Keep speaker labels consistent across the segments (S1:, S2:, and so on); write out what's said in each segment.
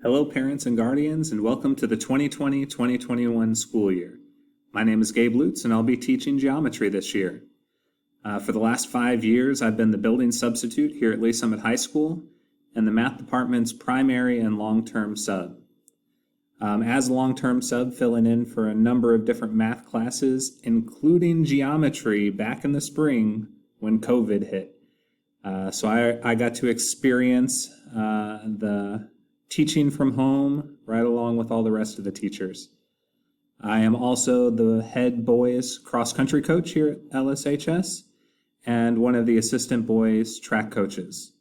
S1: Hello, parents and guardians, and welcome to the 2020-2021 school year. My name is Gabe Lutes, and I'll be teaching geometry this year. For the last 5 years, I've been the building substitute here at Lee Summit High School and the math department's primary and long-term sub. As a long-term sub, filling in for a number of different math classes, including geometry back in the spring when COVID hit. So I got to experience the teaching from home right along with all the rest of the teachers. I am also the head boys cross-country coach here at LSHS and one of the assistant boys track coaches.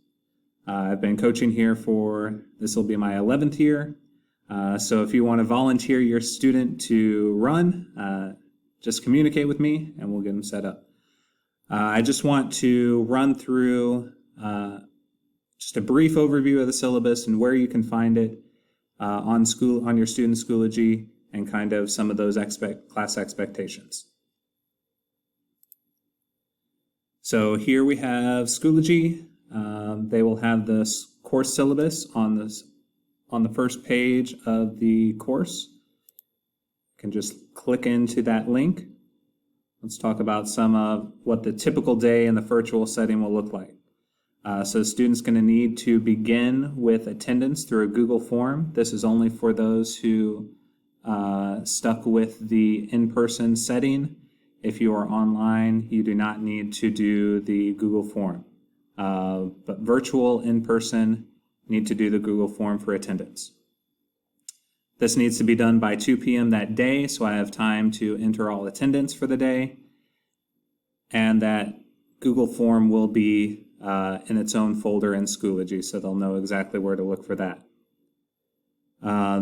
S1: I've been coaching here this will be my 11th year. So if you want to volunteer your student to run, just communicate with me and we'll get them set up. I just want to run through just a brief overview of the syllabus and where you can find it on your student Schoology and kind of some of those class expectations. So here we have Schoology. They will have this course syllabus on the first page of the course. You can just click into that link. Let's talk about some of what the typical day in the virtual setting will look like. So students going to need to begin with attendance through a Google form. This is only for those who stuck with the in-person setting. If you are online, you do not need to do the Google form. But virtual, in-person, need to do the Google form for attendance. This needs to be done by 2 p.m. that day, so I have time to enter all attendance for the day. And that Google form will be in its own folder in Schoology, so they'll know exactly where to look for that.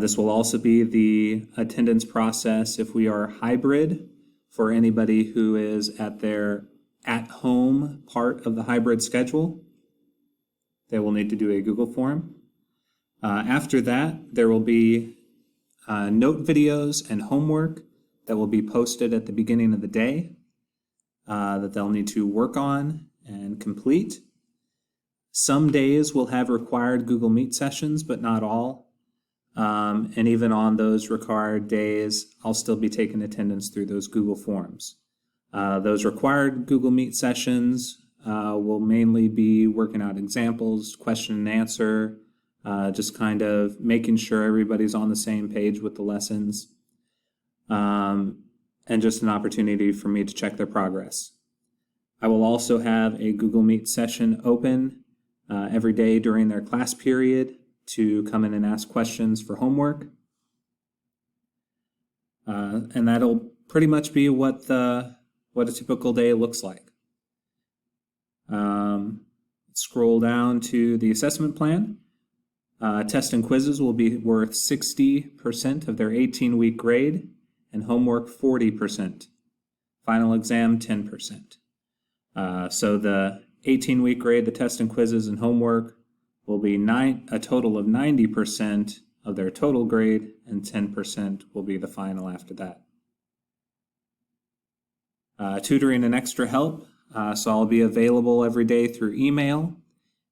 S1: This will also be the attendance process if we are hybrid for anybody who is at their at-home part of the hybrid schedule. They will need to do a Google form. After that, there will be note videos and homework that will be posted at the beginning of the day that they'll need to work on and complete. Some days will have required Google Meet sessions, but not all. And even on those required days, I'll still be taking attendance through those Google Forms. Those required Google Meet sessions will mainly be working out examples, question and answer, just kind of making sure everybody's on the same page with the lessons, and just an opportunity for me to check their progress. I will also have a Google Meet session open every day during their class period to come in and ask questions for homework. And that'll pretty much be what a typical day looks like. Scroll down to the assessment plan. Tests and quizzes will be worth 60% of their 18-week grade and homework 40%. Final exam 10%. So the 18-week grade, the test and quizzes and homework will be a total of 90% of their total grade, and 10% will be the final after that. Tutoring and extra help. So I'll be available every day through email.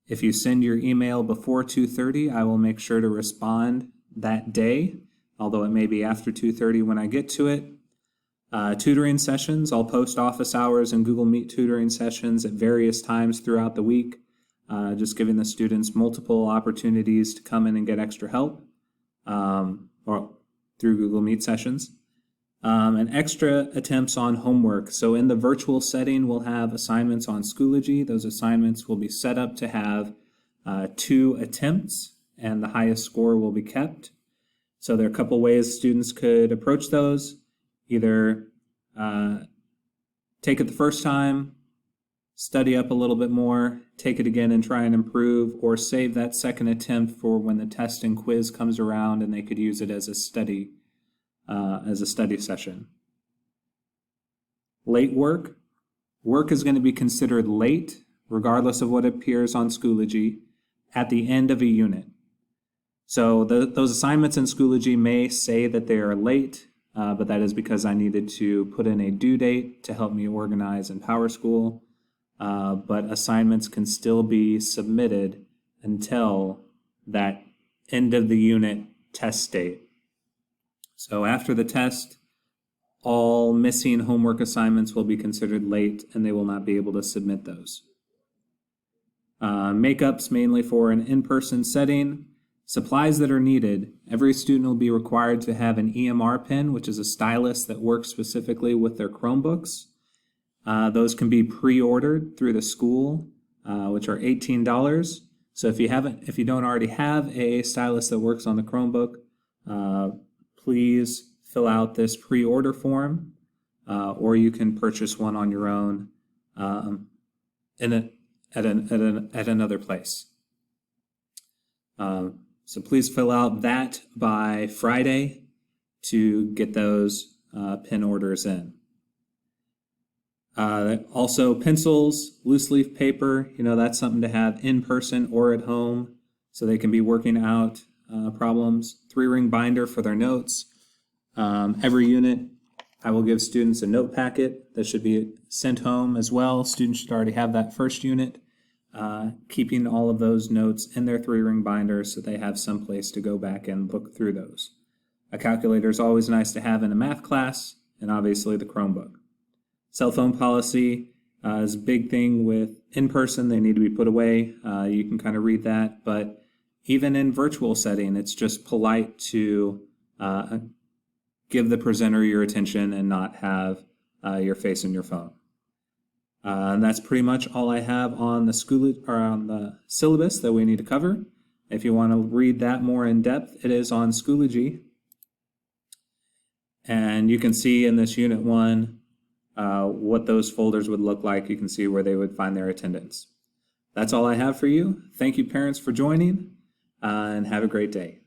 S1: If you send your email before 2:30, I will make sure to respond that day, although it may be after 2:30 when I get to it. Tutoring sessions, I'll post office hours and Google Meet tutoring sessions at various times throughout the week, just giving the students multiple opportunities to come in and get extra help or through Google Meet sessions. And extra attempts on homework. So in the virtual setting, we'll have assignments on Schoology. Those assignments will be set up to have 2 attempts, and the highest score will be kept. So there are a couple ways students could approach those. Either take it the first time, study up a little bit more, take it again and try and improve, or save that second attempt for when the test and quiz comes around and they could use it as a study session. Late work. Work is going to be considered late, regardless of what appears on Schoology, at the end of a unit. So those assignments in Schoology may say that they are late, but that is because I needed to put in a due date to help me organize in PowerSchool. But assignments can still be submitted until that end of the unit test date. So after the test, all missing homework assignments will be considered late and they will not be able to submit those. Makeups mainly for an in-person setting. Supplies that are needed. Every student will be required to have an EMR pen, which is a stylus that works specifically with their Chromebooks. Those can be pre-ordered through the school, which are $18. So if you don't already have a stylus that works on the Chromebook, please fill out this pre-order form, or you can purchase one on your own at another place. So please fill out that by Friday to get those pen orders in. Also pencils, loose leaf paper, that's something to have in person or at home so they can be working out problems. 3-ring binder for their notes. Every unit, I will give students a note packet that should be sent home as well. Students should already have that first unit, keeping all of those notes in their 3-ring binder so they have some place to go back and look through those. A calculator is always nice to have in a math class, and obviously the Chromebook. Cell phone policy is a big thing with in-person. They need to be put away. You can kind of read that, but even in virtual setting, it's just polite to give the presenter your attention and not have your face in your phone. And that's pretty much all I have on the syllabus that we need to cover. If you want to read that more in depth, it is on Schoology. And you can see in this Unit 1 what those folders would look like. You can see where they would find their attendance. That's all I have for you. Thank you, parents, for joining, and have a great day.